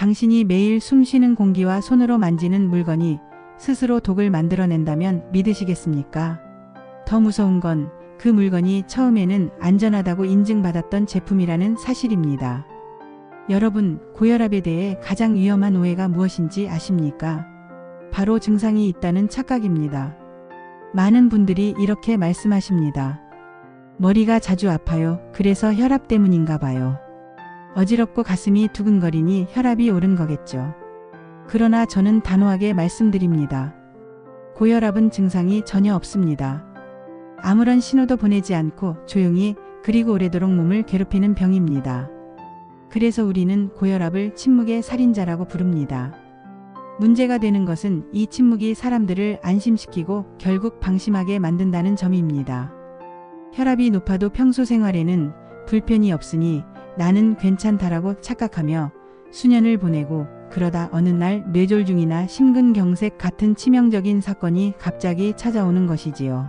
당신이 매일 숨쉬는 공기와 손으로 만지는 물건이 스스로 독을 만들어낸다면 믿으시겠습니까? 더 무서운 건 그 물건이 처음에는 안전하다고 인증받았던 제품이라는 사실입니다. 여러분, 고혈압에 대해 가장 위험한 오해가 무엇인지 아십니까? 바로 증상이 있다는 착각입니다. 많은 분들이 이렇게 말씀하십니다. 머리가 자주 아파요. 그래서 혈압 때문인가 봐요. 어지럽고 가슴이 두근거리니 혈압이 오른 거겠죠. 그러나 저는 단호하게 말씀드립니다. 고혈압은 증상이 전혀 없습니다. 아무런 신호도 보내지 않고 조용히 그리고 오래도록 몸을 괴롭히는 병입니다. 그래서 우리는 고혈압을 침묵의 살인자라고 부릅니다. 문제가 되는 것은 이 침묵이 사람들을 안심시키고 결국 방심하게 만든다는 점입니다. 혈압이 높아도 평소 생활에는 불편이 없으니 나는 괜찮다라고 착각하며 수년을 보내고 그러다 어느 날 뇌졸중이나 심근경색 같은 치명적인 사건이 갑자기 찾아오는 것이지요.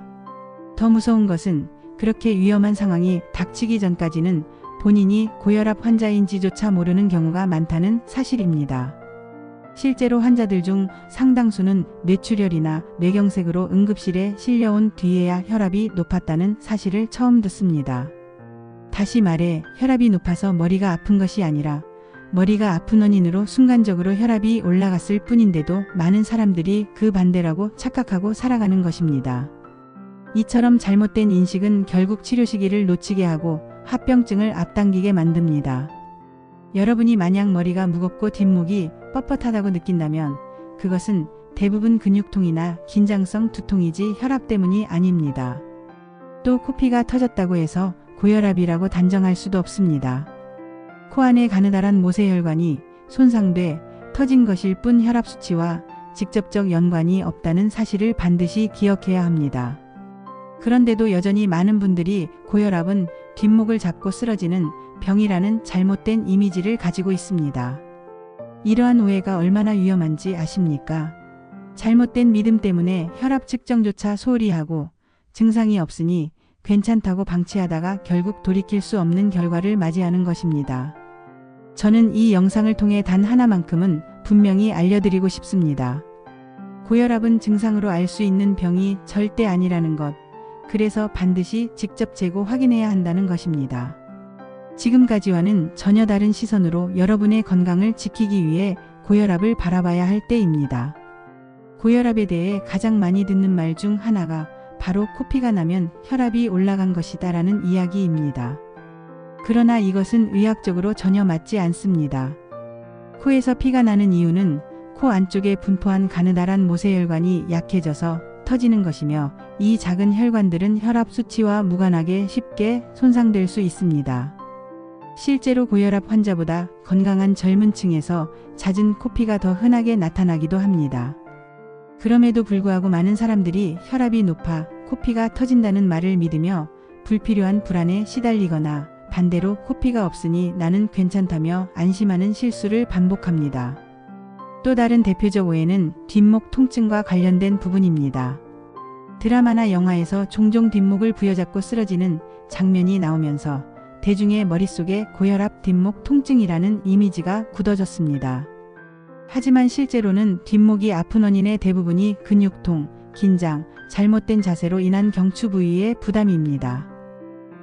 더 무서운 것은 그렇게 위험한 상황이 닥치기 전까지는 본인이 고혈압 환자인지조차 모르는 경우가 많다는 사실입니다. 실제로 환자들 중 상당수는 뇌출혈이나 뇌경색으로 응급실에 실려온 뒤에야 혈압이 높았다는 사실을 처음 듣습니다. 다시 말해 혈압이 높아서 머리가 아픈 것이 아니라 머리가 아픈 원인으로 순간적으로 혈압이 올라갔을 뿐인데도 많은 사람들이 그 반대라고 착각하고 살아가는 것입니다. 이처럼 잘못된 인식은 결국 치료 시기를 놓치게 하고 합병증을 앞당기게 만듭니다. 여러분이 만약 머리가 무겁고 뒷목이 뻣뻣하다고 느낀다면 그것은 대부분 근육통이나 긴장성 두통이지 혈압 때문이 아닙니다. 또 코피가 터졌다고 해서 고혈압이라고 단정할 수도 없습니다. 코 안에 가느다란 모세혈관이 손상돼 터진 것일 뿐 혈압 수치와 직접적 연관이 없다는 사실을 반드시 기억해야 합니다. 그런데도 여전히 많은 분들이 고혈압은 뒷목을 잡고 쓰러지는 병이라는 잘못된 이미지를 가지고 있습니다. 이러한 오해가 얼마나 위험한지 아십니까? 잘못된 믿음 때문에 혈압 측정조차 소홀히 하고 증상이 없으니 괜찮다고 방치하다가 결국 돌이킬 수 없는 결과를 맞이하는 것입니다. 저는 이 영상을 통해 단 하나만큼은 분명히 알려드리고 싶습니다. 고혈압은 증상으로 알 수 있는 병이 절대 아니라는 것. 그래서 반드시 직접 재고 확인해야 한다는 것입니다. 지금까지와는 전혀 다른 시선으로 여러분의 건강을 지키기 위해 고혈압을 바라봐야 할 때입니다. 고혈압에 대해 가장 많이 듣는 말 중 하나가 바로 코피가 나면 혈압이 올라간 것이다 라는 이야기입니다. 그러나 이것은 의학적으로 전혀 맞지 않습니다. 코에서 피가 나는 이유는 코 안쪽에 분포한 가느다란 모세혈관이 약해져서 터지는 것이며 이 작은 혈관들은 혈압 수치와 무관하게 쉽게 손상될 수 있습니다. 실제로 고혈압 환자보다 건강한 젊은 층에서 잦은 코피가 더 흔하게 나타나기도 합니다. 그럼에도 불구하고 많은 사람들이 혈압이 높아 코피가 터진다는 말을 믿으며 불필요한 불안에 시달리거나 반대로 코피가 없으니 나는 괜찮다며 안심하는 실수를 반복합니다. 또 다른 대표적 오해는 뒷목 통증과 관련된 부분입니다. 드라마나 영화에서 종종 뒷목을 부여잡고 쓰러지는 장면이 나오면서 대중의 머릿속에 고혈압 뒷목 통증이라는 이미지가 굳어졌습니다. 하지만 실제로는 뒷목이 아픈 원인의 대부분이 근육통, 긴장, 잘못된 자세로 인한 경추 부위의 부담입니다.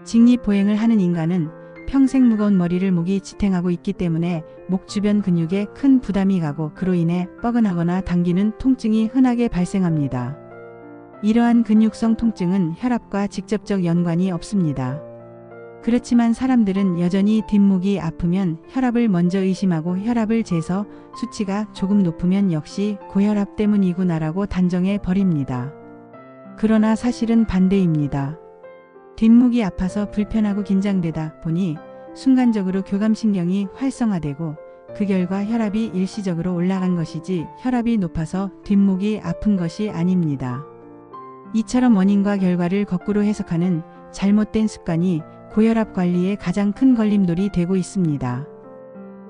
직립보행을 하는 인간은 평생 무거운 머리를 목이 지탱하고 있기 때문에 목 주변 근육에 큰 부담이 가고 그로 인해 뻐근하거나 당기는 통증이 흔하게 발생합니다. 이러한 근육성 통증은 혈압과 직접적 연관이 없습니다. 그렇지만 사람들은 여전히 뒷목이 아프면 혈압을 먼저 의심하고 혈압을 재서 수치가 조금 높으면 역시 고혈압 때문이구나라고 단정해 버립니다. 그러나 사실은 반대입니다. 뒷목이 아파서 불편하고 긴장되다 보니 순간적으로 교감신경이 활성화되고 그 결과 혈압이 일시적으로 올라간 것이지 혈압이 높아서 뒷목이 아픈 것이 아닙니다. 이처럼 원인과 결과를 거꾸로 해석하는 잘못된 습관이 고혈압 관리에 가장 큰 걸림돌이 되고 있습니다.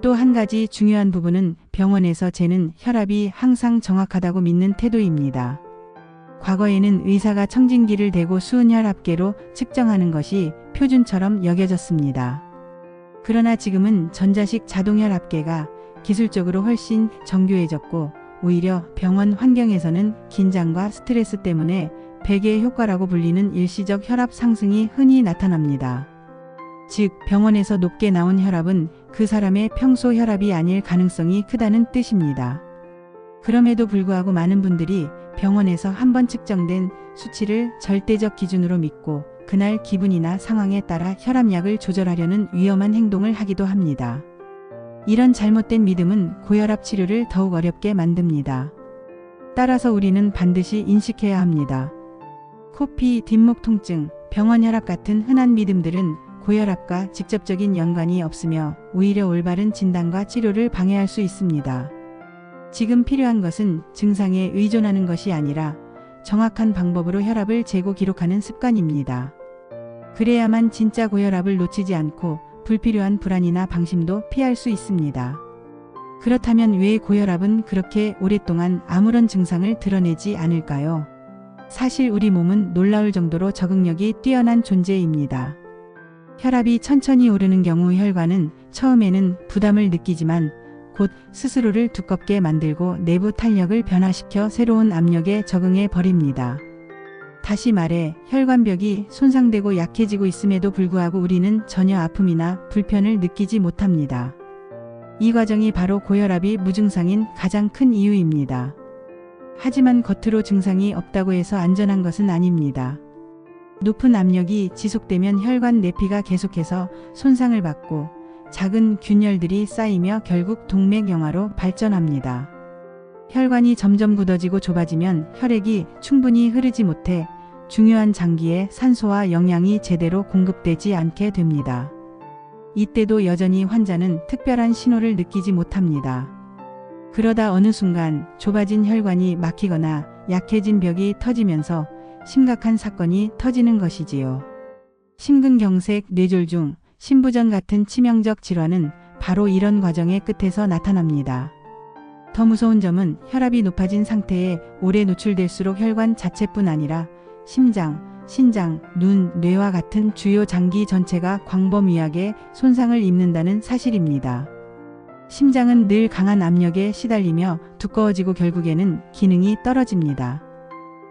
또 한 가지 중요한 부분은 병원에서 재는 혈압이 항상 정확하다고 믿는 태도입니다. 과거에는 의사가 청진기를 대고 수은혈압계로 측정하는 것이 표준처럼 여겨졌습니다. 그러나 지금은 전자식 자동혈압계가 기술적으로 훨씬 정교해졌고 오히려 병원 환경에서는 긴장과 스트레스 때문에 베개의 효과라고 불리는 일시적 혈압 상승이 흔히 나타납니다. 즉 병원에서 높게 나온 혈압은 그 사람의 평소 혈압이 아닐 가능성이 크다는 뜻입니다. 그럼에도 불구하고 많은 분들이 병원에서 한번 측정된 수치를 절대적 기준으로 믿고 그날 기분이나 상황에 따라 혈압약을 조절하려는 위험한 행동을 하기도 합니다. 이런 잘못된 믿음은 고혈압 치료를 더욱 어렵게 만듭니다. 따라서 우리는 반드시 인식해야 합니다. 코피, 뒷목 통증, 병원 혈압 같은 흔한 믿음들은 고혈압과 직접적인 연관이 없으며 오히려 올바른 진단과 치료를 방해할 수 있습니다. 지금 필요한 것은 증상에 의존하는 것이 아니라 정확한 방법으로 혈압을 재고 기록하는 습관입니다. 그래야만 진짜 고혈압을 놓치지 않고 불필요한 불안이나 방심도 피할 수 있습니다. 그렇다면 왜 고혈압은 그렇게 오랫동안 아무런 증상을 드러내지 않을까요? 사실 우리 몸은 놀라울 정도로 적응력이 뛰어난 존재입니다. 혈압이 천천히 오르는 경우 혈관은 처음에는 부담을 느끼지만 곧 스스로를 두껍게 만들고 내부 탄력을 변화시켜 새로운 압력에 적응해 버립니다. 다시 말해 혈관벽이 손상되고 약해지고 있음에도 불구하고 우리는 전혀 아픔이나 불편을 느끼지 못합니다. 이 과정이 바로 고혈압이 무증상인 가장 큰 이유입니다. 하지만 겉으로 증상이 없다고 해서 안전한 것은 아닙니다. 높은 압력이 지속되면 혈관 내피가 계속해서 손상을 받고 작은 균열들이 쌓이며 결국 동맥경화로 발전합니다. 혈관이 점점 굳어지고 좁아지면 혈액이 충분히 흐르지 못해 중요한 장기에 산소와 영양이 제대로 공급되지 않게 됩니다. 이때도 여전히 환자는 특별한 신호를 느끼지 못합니다. 그러다 어느 순간 좁아진 혈관이 막히거나 약해진 벽이 터지면서 심각한 사건이 터지는 것이지요. 심근경색, 뇌졸중, 심부전 같은 치명적 질환은 바로 이런 과정의 끝에서 나타납니다. 더 무서운 점은 혈압이 높아진 상태에 오래 노출될수록 혈관 자체뿐 아니라 심장, 신장, 눈, 뇌와 같은 주요 장기 전체가 광범위하게 손상을 입는다는 사실입니다. 심장은 늘 강한 압력에 시달리며 두꺼워지고 결국에는 기능이 떨어집니다.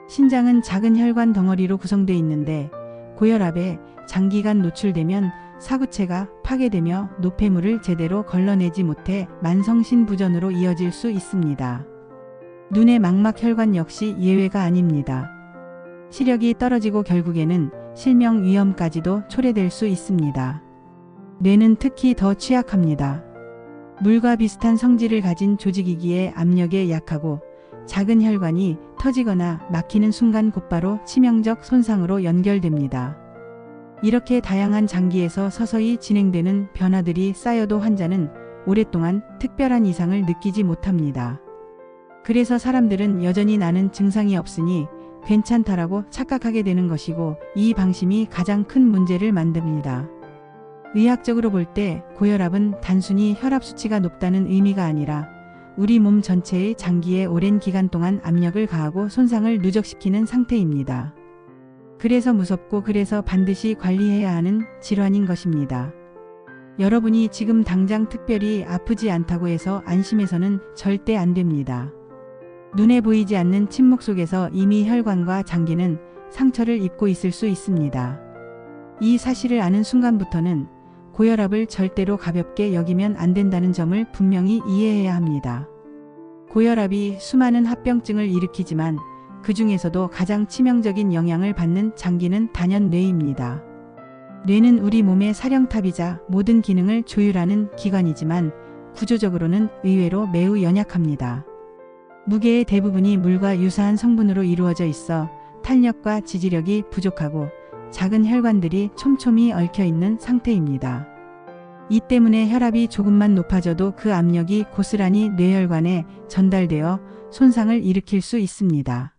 신장은 작은 혈관 덩어리로 구성되어 있는데 고혈압에 장기간 노출되면 사구체가 파괴되며 노폐물을 제대로 걸러내지 못해 만성신부전으로 이어질 수 있습니다. 눈의 망막혈관 역시 예외가 아닙니다. 시력이 떨어지고 결국에는 실명 위험까지도 초래될 수 있습니다. 뇌는 특히 더 취약합니다. 물과 비슷한 성질을 가진 조직이기에 압력에 약하고 작은 혈관이 터지거나 막히는 순간 곧바로 치명적 손상으로 연결됩니다. 이렇게 다양한 장기에서 서서히 진행되는 변화들이 쌓여도 환자는 오랫동안 특별한 이상을 느끼지 못합니다. 그래서 사람들은 여전히 나는 증상이 없으니 괜찮다라고 착각하게 되는 것이고 이 방심이 가장 큰 문제를 만듭니다. 의학적으로 볼 때 고혈압은 단순히 혈압 수치가 높다는 의미가 아니라 우리 몸 전체의 장기에 오랜 기간 동안 압력을 가하고 손상을 누적시키는 상태입니다. 그래서 무섭고 그래서 반드시 관리해야 하는 질환인 것입니다. 여러분이 지금 당장 특별히 아프지 않다고 해서 안심해서는 절대 안 됩니다. 눈에 보이지 않는 침묵 속에서 이미 혈관과 장기는 상처를 입고 있을 수 있습니다. 이 사실을 아는 순간부터는 고혈압을 절대로 가볍게 여기면 안 된다는 점을 분명히 이해해야 합니다. 고혈압이 수많은 합병증을 일으키지만 그 중에서도 가장 치명적인 영향을 받는 장기는 단연 뇌입니다. 뇌는 우리 몸의 사령탑이자 모든 기능을 조율하는 기관이지만 구조적으로는 의외로 매우 연약합니다. 무게의 대부분이 물과 유사한 성분으로 이루어져 있어 탄력과 지지력이 부족하고 작은 혈관들이 촘촘히 얽혀 있는 상태입니다. 이 때문에 혈압이 조금만 높아져도 그 압력이 고스란히 뇌혈관에 전달되어 손상을 일으킬 수 있습니다.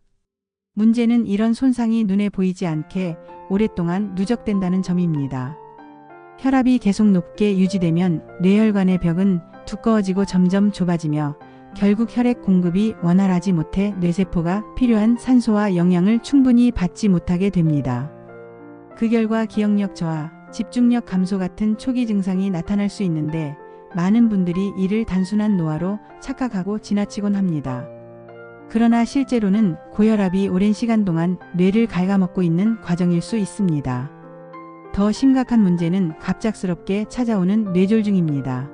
문제는 이런 손상이 눈에 보이지 않게 오랫동안 누적된다는 점입니다. 혈압이 계속 높게 유지되면 뇌혈관의 벽은 두꺼워지고 점점 좁아지며 결국 혈액 공급이 원활하지 못해 뇌세포가 필요한 산소와 영양을 충분히 받지 못하게 됩니다. 그 결과 기억력 저하, 집중력 감소 같은 초기 증상이 나타날 수 있는데 많은 분들이 이를 단순한 노화로 착각하고 지나치곤 합니다. 그러나 실제로는 고혈압이 오랜 시간 동안 뇌를 갉아먹고 있는 과정일 수 있습니다. 더 심각한 문제는 갑작스럽게 찾아오는 뇌졸중입니다.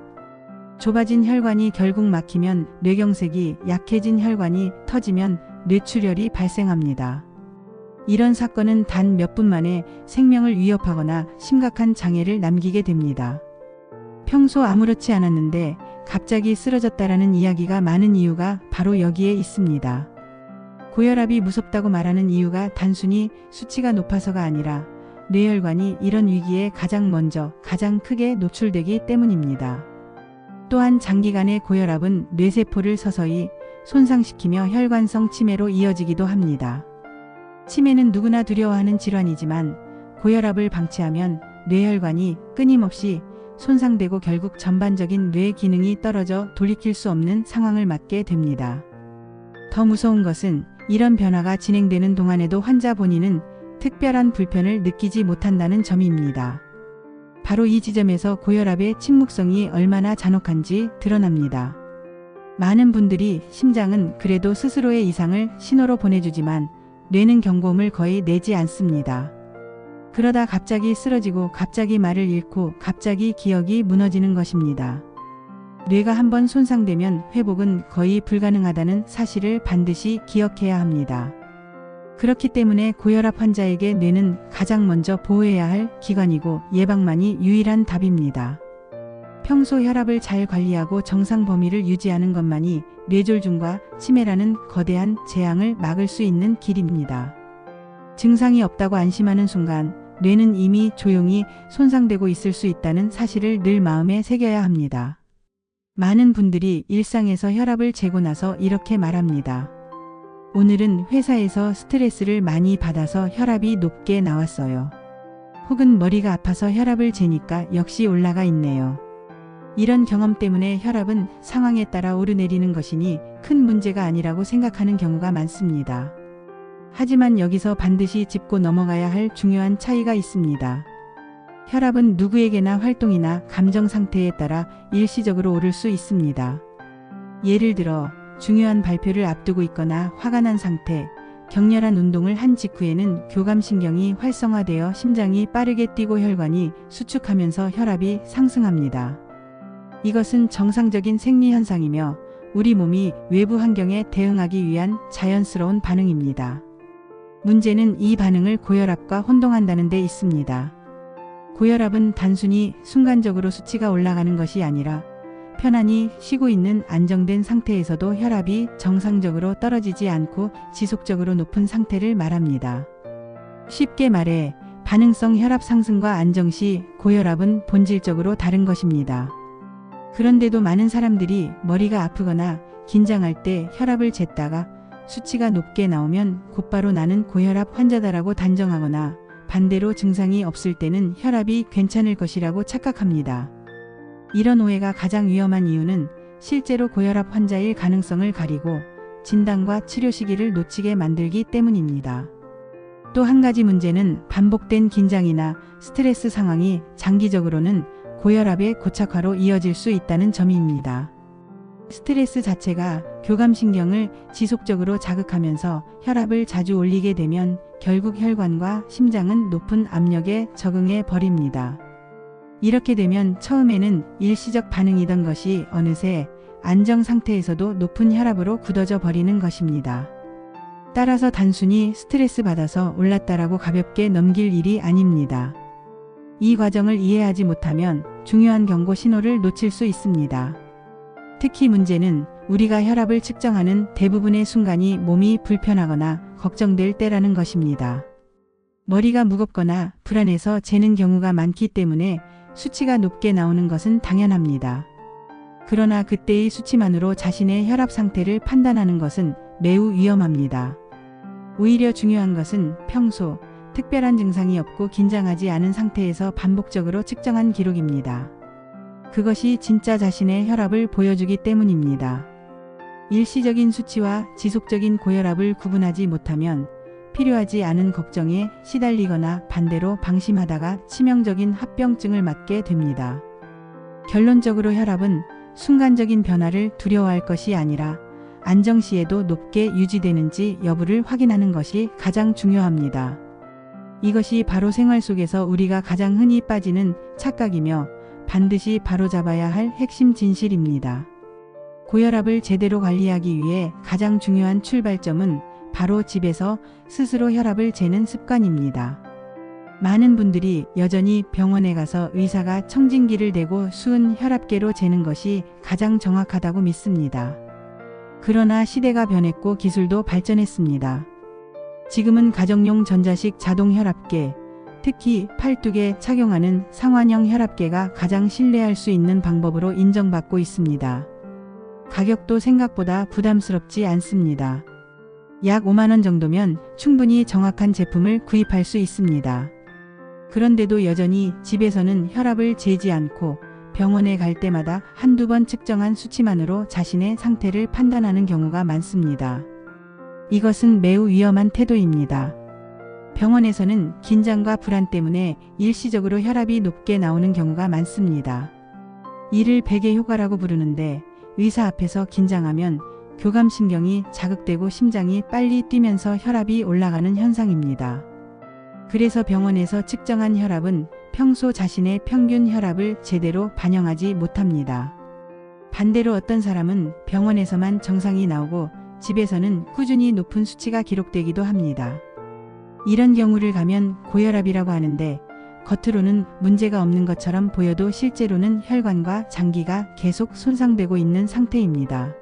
좁아진 혈관이 결국 막히면 뇌경색이, 약해진 혈관이 터지면 뇌출혈이 발생합니다. 이런 사건은 단 몇 분 만에 생명을 위협하거나 심각한 장애를 남기게 됩니다. 평소 아무렇지 않았는데 갑자기 쓰러졌다라는 이야기가 많은 이유가 바로 여기에 있습니다. 고혈압이 무섭다고 말하는 이유가 단순히 수치가 높아서가 아니라 뇌혈관이 이런 위기에 가장 먼저, 가장 크게 노출되기 때문입니다. 또한 장기간의 고혈압은 뇌세포를 서서히 손상시키며 혈관성 치매로 이어지기도 합니다. 치매는 누구나 두려워하는 질환이지만 고혈압을 방치하면 뇌혈관이 끊임없이 손상되고 결국 전반적인 뇌 기능이 떨어져 돌이킬 수 없는 상황을 맞게 됩니다. 더 무서운 것은 이런 변화가 진행되는 동안에도 환자 본인은 특별한 불편을 느끼지 못한다는 점입니다. 바로 이 지점에서 고혈압의 침묵성이 얼마나 잔혹한지 드러납니다. 많은 분들이 심장은 그래도 스스로의 이상을 신호로 보내주지만 뇌는 경고음을 거의 내지 않습니다. 그러다 갑자기 쓰러지고 갑자기 말을 잃고 갑자기 기억이 무너지는 것입니다. 뇌가 한번 손상되면 회복은 거의 불가능하다는 사실을 반드시 기억해야 합니다. 그렇기 때문에 고혈압 환자에게 뇌는 가장 먼저 보호해야 할 기관이고 예방만이 유일한 답입니다. 평소 혈압을 잘 관리하고 정상 범위를 유지하는 것만이 뇌졸중과 치매라는 거대한 재앙을 막을 수 있는 길입니다. 증상이 없다고 안심하는 순간 뇌는 이미 조용히 손상되고 있을 수 있다는 사실을 늘 마음에 새겨야 합니다. 많은 분들이 일상에서 혈압을 재고 나서 이렇게 말합니다. 오늘은 회사에서 스트레스를 많이 받아서 혈압이 높게 나왔어요. 혹은 머리가 아파서 혈압을 재니까 역시 올라가 있네요. 이런 경험 때문에 혈압은 상황에 따라 오르내리는 것이니 큰 문제가 아니라고 생각하는 경우가 많습니다. 하지만 여기서 반드시 짚고 넘어가야 할 중요한 차이가 있습니다. 혈압은 누구에게나 활동이나 감정 상태에 따라 일시적으로 오를 수 있습니다. 예를 들어 중요한 발표를 앞두고 있거나 화가 난 상태, 격렬한 운동을 한 직후에는 교감신경이 활성화되어 심장이 빠르게 뛰고 혈관이 수축하면서 혈압이 상승합니다. 이것은 정상적인 생리현상이며 우리 몸이 외부 환경에 대응하기 위한 자연스러운 반응입니다. 문제는 이 반응을 고혈압과 혼동한다는 데 있습니다. 고혈압은 단순히 순간적으로 수치가 올라가는 것이 아니라 편안히 쉬고 있는 안정된 상태에서도 혈압이 정상적으로 떨어지지 않고 지속적으로 높은 상태를 말합니다. 쉽게 말해 반응성 혈압 상승과 안정 시 고혈압은 본질적으로 다른 것입니다. 그런데도 많은 사람들이 머리가 아프거나 긴장할 때 혈압을 쟀다가 수치가 높게 나오면 곧바로 나는 고혈압 환자다라고 단정하거나 반대로 증상이 없을 때는 혈압이 괜찮을 것이라고 착각합니다. 이런 오해가 가장 위험한 이유는 실제로 고혈압 환자일 가능성을 가리고 진단과 치료 시기를 놓치게 만들기 때문입니다. 또 한 가지 문제는 반복된 긴장이나 스트레스 상황이 장기적으로는 고혈압의 고착화로 이어질 수 있다는 점입니다. 스트레스 자체가 교감신경을 지속적으로 자극하면서 혈압을 자주 올리게 되면 결국 혈관과 심장은 높은 압력에 적응해 버립니다. 이렇게 되면 처음에는 일시적 반응이던 것이 어느새 안정 상태에서도 높은 혈압으로 굳어져 버리는 것입니다. 따라서 단순히 스트레스 받아서 올랐다라고 가볍게 넘길 일이 아닙니다. 이 과정을 이해하지 못하면 중요한 경고 신호를 놓칠 수 있습니다. 특히 문제는 우리가 혈압을 측정하는 대부분의 순간이 몸이 불편하거나 걱정될 때라는 것입니다. 머리가 무겁거나 불안해서 재는 경우가 많기 때문에 수치가 높게 나오는 것은 당연합니다. 그러나 그때의 수치만으로 자신의 혈압 상태를 판단하는 것은 매우 위험합니다. 오히려 중요한 것은 평소 특별한 증상이 없고 긴장하지 않은 상태에서 반복적으로 측정한 기록입니다. 그것이 진짜 자신의 혈압을 보여주기 때문입니다. 일시적인 수치와 지속적인 고혈압을 구분하지 못하면 필요하지 않은 걱정에 시달리거나 반대로 방심하다가 치명적인 합병증을 맞게 됩니다. 결론적으로 혈압은 순간적인 변화를 두려워할 것이 아니라 안정시에도 높게 유지되는지 여부를 확인하는 것이 가장 중요합니다. 이것이 바로 생활 속에서 우리가 가장 흔히 빠지는 착각이며 반드시 바로잡아야 할 핵심 진실입니다. 고혈압을 제대로 관리하기 위해 가장 중요한 출발점은 바로 집에서 스스로 혈압을 재는 습관입니다. 많은 분들이 여전히 병원에 가서 의사가 청진기를 대고 수은 혈압계로 재는 것이 가장 정확하다고 믿습니다. 그러나 시대가 변했고 기술도 발전했습니다. 지금은 가정용 전자식 자동 혈압계, 특히 팔뚝에 착용하는 상완형 혈압계가 가장 신뢰할 수 있는 방법으로 인정받고 있습니다. 가격도 생각보다 부담스럽지 않습니다. 약 5만 원 정도면 충분히 정확한 제품을 구입할 수 있습니다. 그런데도 여전히 집에서는 혈압을 재지 않고 병원에 갈 때마다 한두 번 측정한 수치만으로 자신의 상태를 판단하는 경우가 많습니다. 이것은 매우 위험한 태도입니다. 병원에서는 긴장과 불안 때문에 일시적으로 혈압이 높게 나오는 경우가 많습니다. 이를 백의 효과라고 부르는데 의사 앞에서 긴장하면 교감신경이 자극되고 심장이 빨리 뛰면서 혈압이 올라가는 현상입니다. 그래서 병원에서 측정한 혈압은 평소 자신의 평균 혈압을 제대로 반영하지 못합니다. 반대로 어떤 사람은 병원에서만 정상이 나오고 집에서는 꾸준히 높은 수치가 기록되기도 합니다. 이런 경우를 가면 고혈압이라고 하는데 겉으로는 문제가 없는 것처럼 보여도 실제로는 혈관과 장기가 계속 손상되고 있는 상태입니다.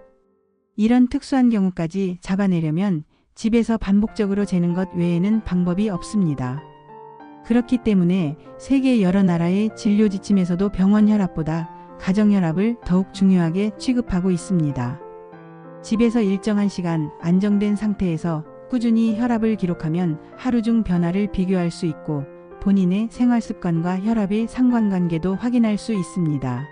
이런 특수한 경우까지 잡아내려면 집에서 반복적으로 재는 것 외에는 방법이 없습니다. 그렇기 때문에 세계 여러 나라의 진료 지침에서도 병원 혈압보다 가정 혈압을 더욱 중요하게 취급하고 있습니다. 집에서 일정한 시간 안정된 상태에서 꾸준히 혈압을 기록하면 하루 중 변화를 비교할 수 있고 본인의 생활 습관과 혈압의 상관관계도 확인할 수 있습니다.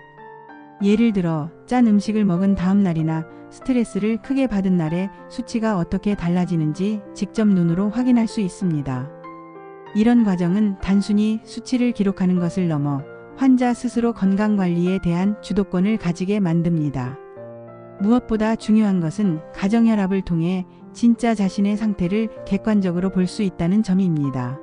예를 들어 짠 음식을 먹은 다음 날이나 스트레스를 크게 받은 날에 수치가 어떻게 달라지는지 직접 눈으로 확인할 수 있습니다. 이런 과정은 단순히 수치를 기록하는 것을 넘어 환자 스스로 건강관리에 대한 주도권을 가지게 만듭니다. 무엇보다 중요한 것은 가정혈압을 통해 진짜 자신의 상태를 객관적으로 볼 수 있다는 점입니다.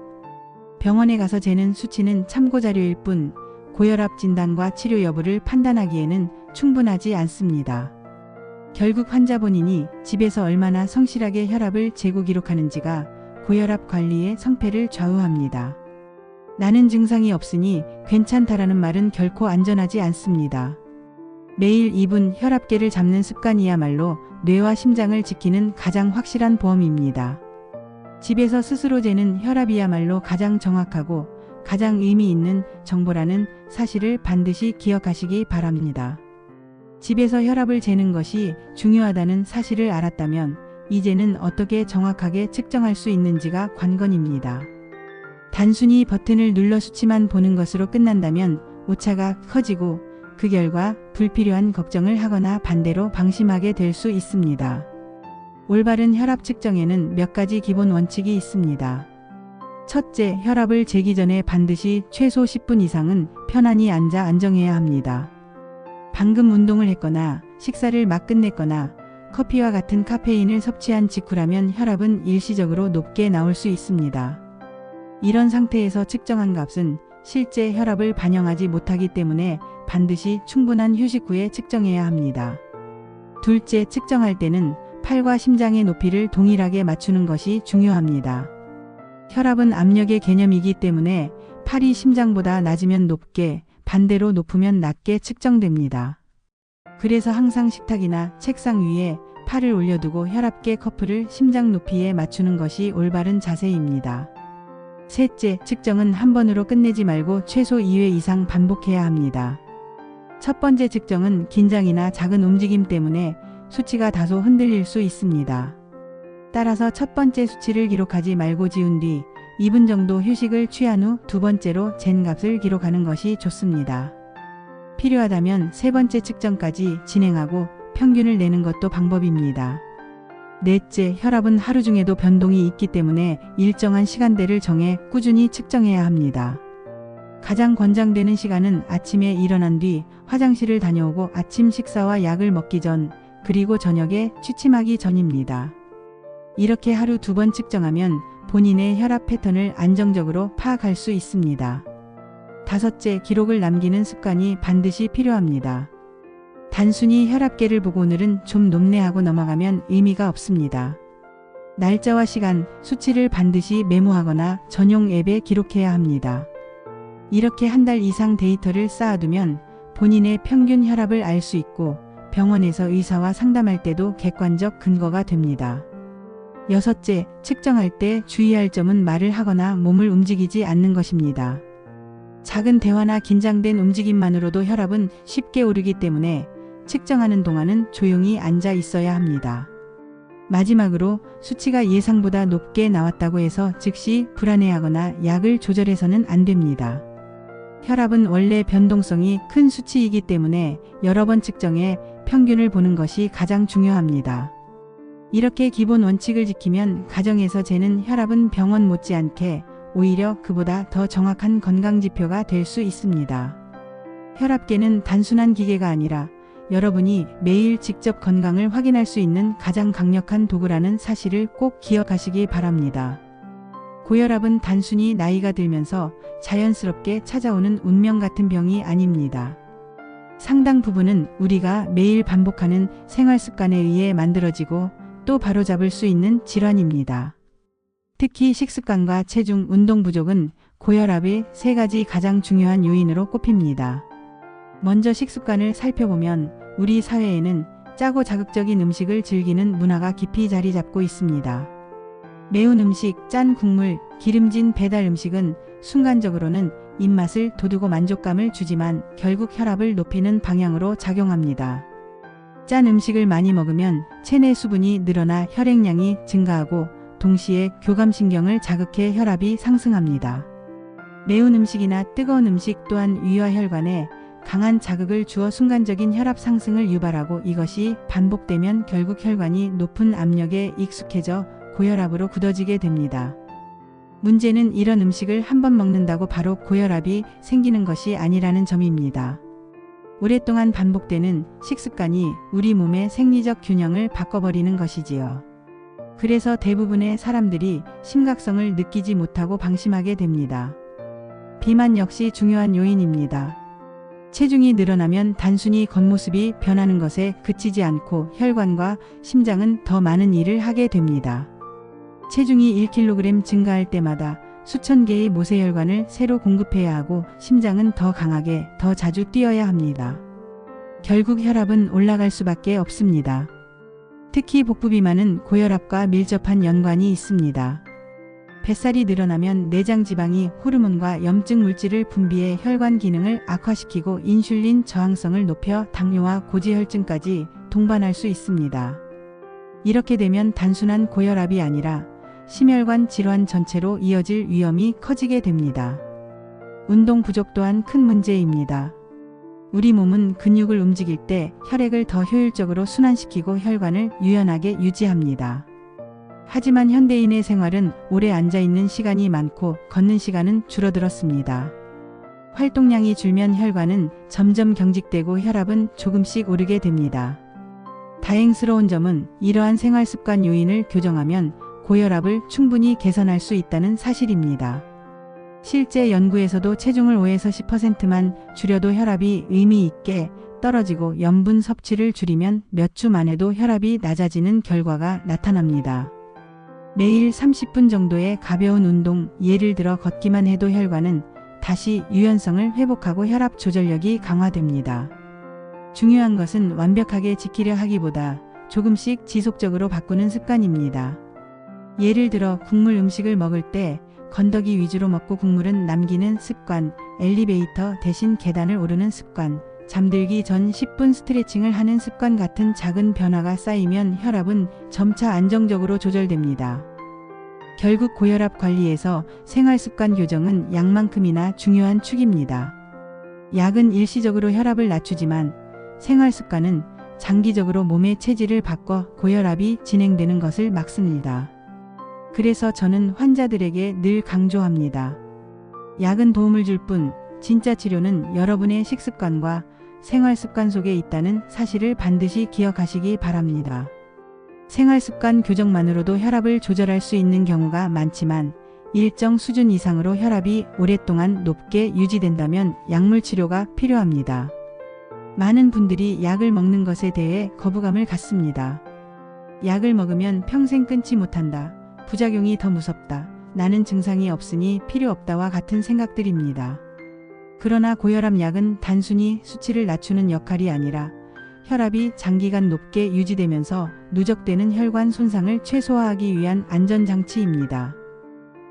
병원에 가서 재는 수치는 참고자료일 뿐 고혈압 진단과 치료 여부를 판단하기에는 충분하지 않습니다. 결국 환자 본인이 집에서 얼마나 성실하게 혈압을 재고 기록하는지가 고혈압 관리의 성패를 좌우합니다. 나는 증상이 없으니 괜찮다라는 말은 결코 안전하지 않습니다. 매일 2분 혈압계를 잡는 습관이야말로 뇌와 심장을 지키는 가장 확실한 보험입니다. 집에서 스스로 재는 혈압이야말로 가장 정확하고 가장 의미 있는 정보라는 사실을 반드시 기억하시기 바랍니다. 집에서 혈압을 재는 것이 중요하다는 사실을 알았다면 이제는 어떻게 정확하게 측정할 수 있는지가 관건입니다. 단순히 버튼을 눌러 수치만 보는 것으로 끝난다면 오차가 커지고 그 결과 불필요한 걱정을 하거나 반대로 방심하게 될 수 있습니다. 올바른 혈압 측정에는 몇 가지 기본 원칙이 있습니다. 첫째, 혈압을 재기 전에 반드시 최소 10분 이상은 편안히 앉아 안정해야 합니다. 방금 운동을 했거나 식사를 막 끝냈거나 커피와 같은 카페인을 섭취한 직후라면 혈압은 일시적으로 높게 나올 수 있습니다. 이런 상태에서 측정한 값은 실제 혈압을 반영하지 못하기 때문에 반드시 충분한 휴식 후에 측정해야 합니다. 둘째, 측정할 때는 팔과 심장의 높이를 동일하게 맞추는 것이 중요합니다. 혈압은 압력의 개념이기 때문에 팔이 심장보다 낮으면 높게, 반대로 높으면 낮게 측정됩니다. 그래서 항상 식탁이나 책상 위에 팔을 올려두고 혈압계 커프를 심장 높이에 맞추는 것이 올바른 자세입니다. 셋째, 측정은 한 번으로 끝내지 말고 최소 2회 이상 반복해야 합니다. 첫 번째 측정은 긴장이나 작은 움직임 때문에 수치가 다소 흔들릴 수 있습니다. 따라서 첫 번째 수치를 기록하지 말고 지운 뒤 2분 정도 휴식을 취한 후 두 번째로 잰 값을 기록하는 것이 좋습니다. 필요하다면 세 번째 측정까지 진행하고 평균을 내는 것도 방법입니다. 넷째, 혈압은 하루 중에도 변동이 있기 때문에 일정한 시간대를 정해 꾸준히 측정해야 합니다. 가장 권장되는 시간은 아침에 일어난 뒤 화장실을 다녀오고 아침 식사와 약을 먹기 전, 그리고 저녁에 취침하기 전입니다. 이렇게 하루 2번 측정하면 본인의 혈압 패턴을 안정적으로 파악할 수 있습니다. 5째, 기록을 남기는 습관이 반드시 필요합니다. 단순히 혈압계를 보고 오늘은 좀 높네 하고 넘어가면 의미가 없습니다. 날짜와 시간, 수치를 반드시 메모하거나 전용 앱에 기록해야 합니다. 이렇게 한 달 이상 데이터를 쌓아두면 본인의 평균 혈압을 알 수 있고 병원에서 의사와 상담할 때도 객관적 근거가 됩니다. 6째, 측정할 때 주의할 점은 말을 하거나 몸을 움직이지 않는 것입니다. 작은 대화나 긴장된 움직임만으로도 혈압은 쉽게 오르기 때문에 측정하는 동안은 조용히 앉아 있어야 합니다. 마지막으로 수치가 예상보다 높게 나왔다고 해서 즉시 불안해하거나 약을 조절해서는 안 됩니다. 혈압은 원래 변동성이 큰 수치이기 때문에 여러 번 측정해 평균을 보는 것이 가장 중요합니다. 이렇게 기본 원칙을 지키면 가정에서 재는 혈압은 병원 못지않게 오히려 그보다 더 정확한 건강지표가 될 수 있습니다. 혈압계는 단순한 기계가 아니라 여러분이 매일 직접 건강을 확인할 수 있는 가장 강력한 도구라는 사실을 꼭 기억하시기 바랍니다. 고혈압은 단순히 나이가 들면서 자연스럽게 찾아오는 운명 같은 병이 아닙니다. 상당 부분은 우리가 매일 반복하는 생활 습관에 의해 만들어지고 또 바로잡을 수 있는 질환입니다. 특히 식습관과 체중, 운동 부족은 고혈압의 3가지 가장 중요한 요인으로 꼽힙니다. 먼저 식습관을 살펴보면 우리 사회에는 짜고 자극적인 음식을 즐기는 문화가 깊이 자리 잡고 있습니다. 매운 음식, 짠 국물, 기름진 배달 음식은 순간적으로는 입맛을 돋우고 만족감을 주지만 결국 혈압을 높이는 방향으로 작용합니다. 짠 음식을 많이 먹으면 체내 수분이 늘어나 혈액량이 증가하고 동시에 교감신경을 자극해 혈압이 상승합니다. 매운 음식이나 뜨거운 음식 또한 위와 혈관에 강한 자극을 주어 순간적인 혈압 상승을 유발하고 이것이 반복되면 결국 혈관이 높은 압력에 익숙해져 고혈압으로 굳어지게 됩니다. 문제는 이런 음식을 한번 먹는다고 바로 고혈압이 생기는 것이 아니라는 점입니다. 오랫동안 반복되는 식습관이 우리 몸의 생리적 균형을 바꿔버리는 것이지요. 그래서 대부분의 사람들이 심각성을 느끼지 못하고 방심하게 됩니다. 비만 역시 중요한 요인입니다. 체중이 늘어나면 단순히 겉모습이 변하는 것에 그치지 않고 혈관과 심장은 더 많은 일을 하게 됩니다. 체중이 1kg 증가할 때마다 수천 개의 모세혈관을 새로 공급해야 하고 심장은 더 강하게, 더 자주 뛰어야 합니다. 결국 혈압은 올라갈 수밖에 없습니다. 특히 복부비만은 고혈압과 밀접한 연관이 있습니다. 뱃살이 늘어나면 내장 지방이 호르몬과 염증 물질을 분비해 혈관 기능을 악화시키고 인슐린 저항성을 높여 당뇨와 고지혈증까지 동반할 수 있습니다. 이렇게 되면 단순한 고혈압이 아니라 심혈관 질환 전체로 이어질 위험이 커지게 됩니다. 운동 부족 또한 큰 문제입니다. 우리 몸은 근육을 움직일 때 혈액을 더 효율적으로 순환시키고 혈관을 유연하게 유지합니다. 하지만 현대인의 생활은 오래 앉아있는 시간이 많고 걷는 시간은 줄어들었습니다. 활동량이 줄면 혈관은 점점 경직되고 혈압은 조금씩 오르게 됩니다. 다행스러운 점은 이러한 생활습관 요인을 교정하면 고혈압을 충분히 개선할 수 있다는 사실입니다. 실제 연구에서도 체중을 5에서 10%만 줄여도 혈압이 의미 있게 떨어지고 염분 섭취를 줄이면 몇 주 만에도 혈압이 낮아지는 결과가 나타납니다. 매일 30분 정도의 가벼운 운동, 예를 들어 걷기만 해도 혈관은 다시 유연성을 회복하고 혈압 조절력이 강화됩니다. 중요한 것은 완벽하게 지키려 하기보다 조금씩 지속적으로 바꾸는 습관입니다. 예를 들어 국물 음식을 먹을 때 건더기 위주로 먹고 국물은 남기는 습관, 엘리베이터 대신 계단을 오르는 습관, 잠들기 전 10분 스트레칭을 하는 습관 같은 작은 변화가 쌓이면 혈압은 점차 안정적으로 조절됩니다. 결국 고혈압 관리에서 생활습관 교정은 약만큼이나 중요한 축입니다. 약은 일시적으로 혈압을 낮추지만 생활습관은 장기적으로 몸의 체질을 바꿔 고혈압이 진행되는 것을 막습니다. 그래서 저는 환자들에게 늘 강조합니다. 약은 도움을 줄 뿐 진짜 치료는 여러분의 식습관과 생활습관 속에 있다는 사실을 반드시 기억하시기 바랍니다. 생활습관 교정만으로도 혈압을 조절할 수 있는 경우가 많지만 일정 수준 이상으로 혈압이 오랫동안 높게 유지된다면 약물 치료가 필요합니다. 많은 분들이 약을 먹는 것에 대해 거부감을 갖습니다. 약을 먹으면 평생 끊지 못한다. 부작용이 더 무섭다. 나는 증상이 없으니 필요 없다와 같은 생각들입니다. 그러나 고혈압 약은 단순히 수치를 낮추는 역할이 아니라 혈압이 장기간 높게 유지되면서 누적되는 혈관 손상을 최소화하기 위한 안전장치입니다.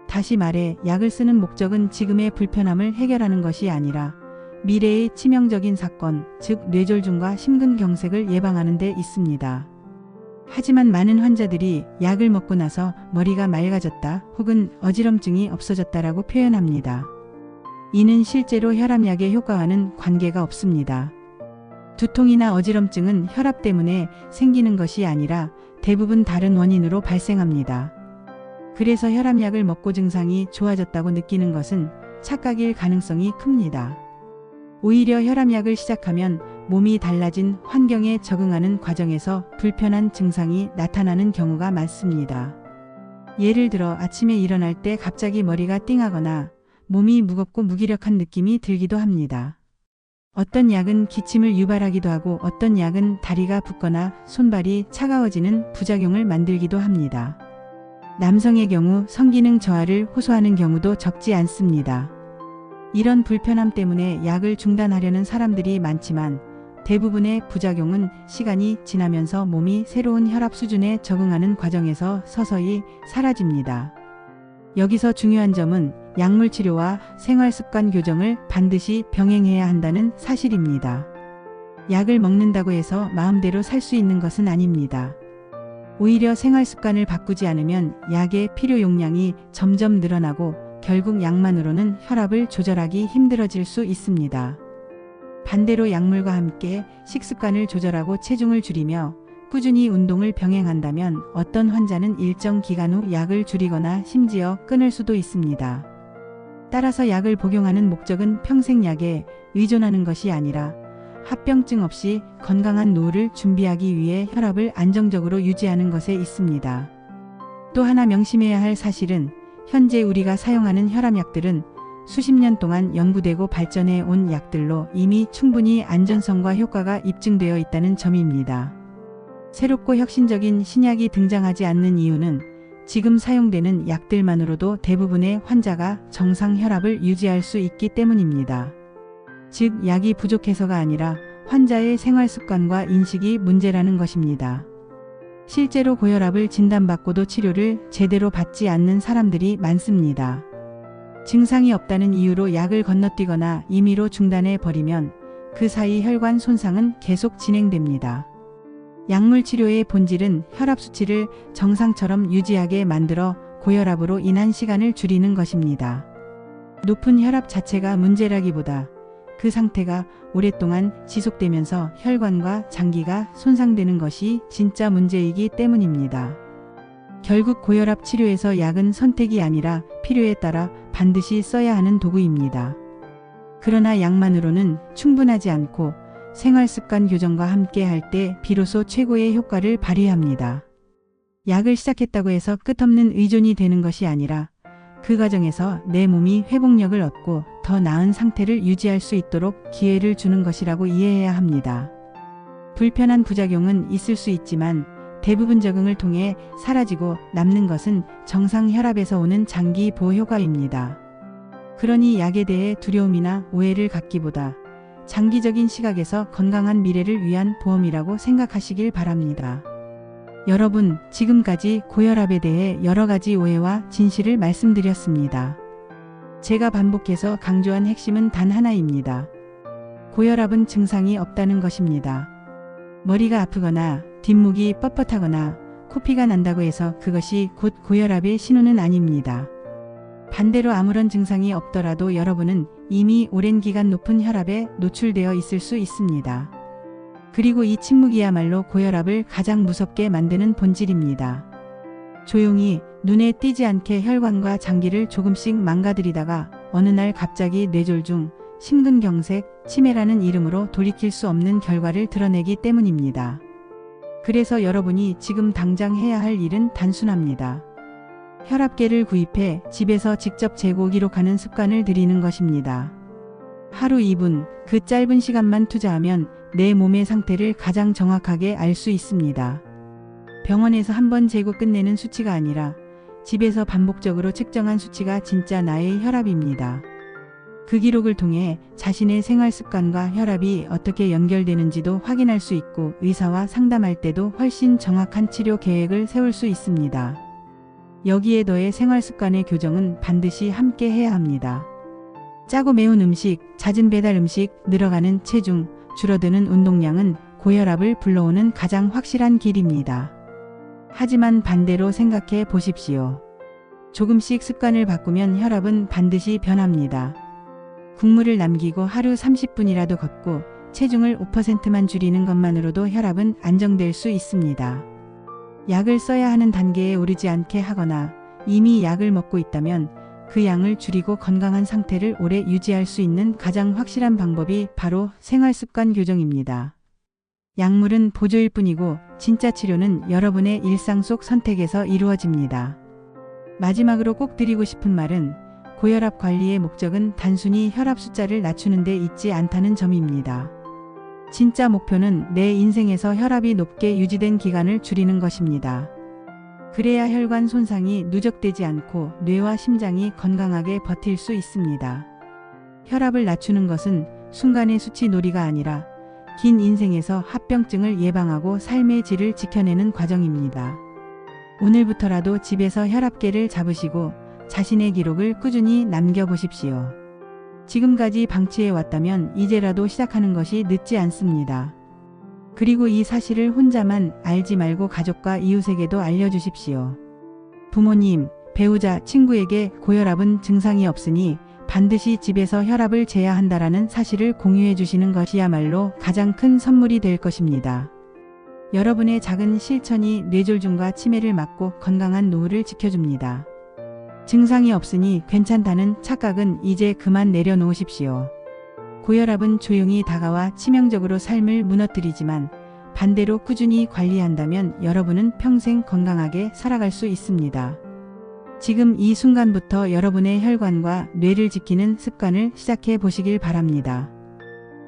다시 말해 약을 쓰는 목적은 지금의 불편함을 해결하는 것이 아니라 미래의 치명적인 사건, 즉 뇌졸중과 심근경색을 예방하는 데 있습니다. 하지만 많은 환자들이 약을 먹고 나서 머리가 맑아졌다 혹은 어지럼증이 없어졌다라고 표현합니다. 이는 실제로 혈압약의 효과와는 관계가 없습니다. 두통이나 어지럼증은 혈압 때문에 생기는 것이 아니라 대부분 다른 원인으로 발생합니다. 그래서 혈압약을 먹고 증상이 좋아졌다고 느끼는 것은 착각일 가능성이 큽니다. 오히려 혈압약을 시작하면 몸이 달라진 환경에 적응하는 과정에서 불편한 증상이 나타나는 경우가 많습니다. 예를 들어 아침에 일어날 때 갑자기 머리가 띵하거나 몸이 무겁고 무기력한 느낌이 들기도 합니다. 어떤 약은 기침을 유발하기도 하고 어떤 약은 다리가 붓거나 손발이 차가워지는 부작용을 만들기도 합니다. 남성의 경우 성기능 저하를 호소하는 경우도 적지 않습니다. 이런 불편함 때문에 약을 중단하려는 사람들이 많지만 대부분의 부작용은 시간이 지나면서 몸이 새로운 혈압 수준에 적응하는 과정에서 서서히 사라집니다. 여기서 중요한 점은 약물 치료와 생활습관 교정을 반드시 병행해야 한다는 사실입니다. 약을 먹는다고 해서 마음대로 살 수 있는 것은 아닙니다. 오히려 생활습관을 바꾸지 않으면 약의 필요 용량이 점점 늘어나고 결국 약만으로는 혈압을 조절하기 힘들어질 수 있습니다. 반대로 약물과 함께 식습관을 조절하고 체중을 줄이며 꾸준히 운동을 병행한다면 어떤 환자는 일정 기간 후 약을 줄이거나 심지어 끊을 수도 있습니다. 따라서 약을 복용하는 목적은 평생 약에 의존하는 것이 아니라 합병증 없이 건강한 노후를 준비하기 위해 혈압을 안정적으로 유지하는 것에 있습니다. 또 하나 명심해야 할 사실은 현재 우리가 사용하는 혈압약들은 수십 년 동안 연구되고 발전해 온 약들로 이미 충분히 안전성과 효과가 입증되어 있다는 점입니다. 새롭고 혁신적인 신약이 등장하지 않는 이유는 지금 사용되는 약들만으로도 대부분의 환자가 정상 혈압을 유지할 수 있기 때문입니다. 즉, 약이 부족해서가 아니라 환자의 생활 습관과 인식이 문제라는 것입니다. 실제로 고혈압을 진단받고도 치료를 제대로 받지 않는 사람들이 많습니다. 증상이 없다는 이유로 약을 건너뛰거나 임의로 중단해 버리면 그 사이 혈관 손상은 계속 진행됩니다. 약물 치료의 본질은 혈압 수치를 정상처럼 유지하게 만들어 고혈압으로 인한 시간을 줄이는 것입니다. 높은 혈압 자체가 문제라기보다 그 상태가 오랫동안 지속되면서 혈관과 장기가 손상되는 것이 진짜 문제이기 때문입니다. 결국 고혈압 치료에서 약은 선택이 아니라 필요에 따라 반드시 써야 하는 도구입니다. 그러나 약만으로는 충분하지 않고 생활습관 교정과 함께 할 때 비로소 최고의 효과를 발휘합니다. 약을 시작했다고 해서 끝없는 의존이 되는 것이 아니라 그 과정에서 내 몸이 회복력을 얻고 더 나은 상태를 유지할 수 있도록 기회를 주는 것이라고 이해해야 합니다. 불편한 부작용은 있을 수 있지만 대부분 적응을 통해 사라지고 남는 것은 정상 혈압에서 오는 장기 보호 효과입니다. 그러니 약에 대해 두려움이나 오해를 갖기보다 장기적인 시각에서 건강한 미래를 위한 보험이라고 생각하시길 바랍니다. 여러분, 지금까지 고혈압에 대해 여러 가지 오해와 진실을 말씀드렸습니다. 제가 반복해서 강조한 핵심은 단 하나입니다. 고혈압은 증상이 없다는 것입니다. 머리가 아프거나 뒷목이 뻣뻣하거나 코피가 난다고 해서 그것이 곧 고혈압의 신호는 아닙니다. 반대로 아무런 증상이 없더라도 여러분은 이미 오랜 기간 높은 혈압에 노출되어 있을 수 있습니다. 그리고 이 침묵이야말로 고혈압을 가장 무섭게 만드는 본질입니다. 조용히 눈에 띄지 않게 혈관과 장기를 조금씩 망가뜨리다가 어느 날 갑자기 뇌졸중, 심근경색, 치매라는 이름으로 돌이킬 수 없는 결과를 드러내기 때문입니다. 그래서 여러분이 지금 당장 해야 할 일은 단순합니다. 혈압계를 구입해 집에서 직접 재고 기록하는 습관을 들이는 것입니다. 하루 2분, 그 짧은 시간만 투자하면 내 몸의 상태를 가장 정확하게 알 수 있습니다. 병원에서 한번 재고 끝내는 수치가 아니라 집에서 반복적으로 측정한 수치가 진짜 나의 혈압입니다. 그 기록을 통해 자신의 생활 습관과 혈압이 어떻게 연결되는지도 확인할 수 있고 의사와 상담할 때도 훨씬 정확한 치료 계획을 세울 수 있습니다. 여기에 더해 생활 습관의 교정은 반드시 함께 해야 합니다. 짜고 매운 음식, 잦은 배달 음식, 늘어가는 체중, 줄어드는 운동량은 고혈압을 불러오는 가장 확실한 길입니다. 하지만 반대로 생각해 보십시오. 조금씩 습관을 바꾸면 혈압은 반드시 변합니다. 국물을 남기고 하루 30분이라도 걷고 체중을 5%만 줄이는 것만으로도 혈압은 안정될 수 있습니다. 약을 써야 하는 단계에 오르지 않게 하거나 이미 약을 먹고 있다면 그 양을 줄이고 건강한 상태를 오래 유지할 수 있는 가장 확실한 방법이 바로 생활습관 교정입니다. 약물은 보조일 뿐이고 진짜 치료는 여러분의 일상 속 선택에서 이루어집니다. 마지막으로 꼭 드리고 싶은 말은 고혈압 관리의 목적은 단순히 혈압 숫자를 낮추는 데 있지 않다는 점입니다. 진짜 목표는 내 인생에서 혈압이 높게 유지된 기간을 줄이는 것입니다. 그래야 혈관 손상이 누적되지 않고 뇌와 심장이 건강하게 버틸 수 있습니다. 혈압을 낮추는 것은 순간의 수치 놀이가 아니라 긴 인생에서 합병증을 예방하고 삶의 질을 지켜내는 과정입니다. 오늘부터라도 집에서 혈압계를 잡으시고 자신의 기록을 꾸준히 남겨보십시오. 지금까지 방치해 왔다면 이제라도 시작하는 것이 늦지 않습니다. 그리고 이 사실을 혼자만 알지 말고 가족과 이웃에게도 알려주십시오. 부모님, 배우자, 친구에게 고혈압은 증상이 없으니 반드시 집에서 혈압을 재야 한다라는 사실을 공유해 주시는 것이야말로 가장 큰 선물이 될 것입니다. 여러분의 작은 실천이 뇌졸중과 치매를 막고 건강한 노후를 지켜줍니다. 증상이 없으니 괜찮다는 착각은 이제 그만 내려놓으십시오. 고혈압은 조용히 다가와 치명적으로 삶을 무너뜨리지만 반대로 꾸준히 관리한다면 여러분은 평생 건강하게 살아갈 수 있습니다. 지금 이 순간부터 여러분의 혈관과 뇌를 지키는 습관을 시작해 보시길 바랍니다.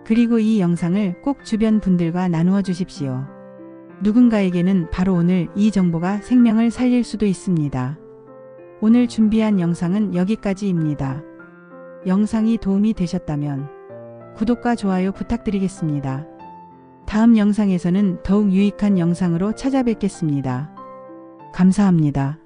그리고 이 영상을 꼭 주변 분들과 나누어 주십시오. 누군가에게는 바로 오늘 이 정보가 생명을 살릴 수도 있습니다. 오늘 준비한 영상은 여기까지입니다. 영상이 도움이 되셨다면 구독과 좋아요 부탁드리겠습니다. 다음 영상에서는 더욱 유익한 영상으로 찾아뵙겠습니다. 감사합니다.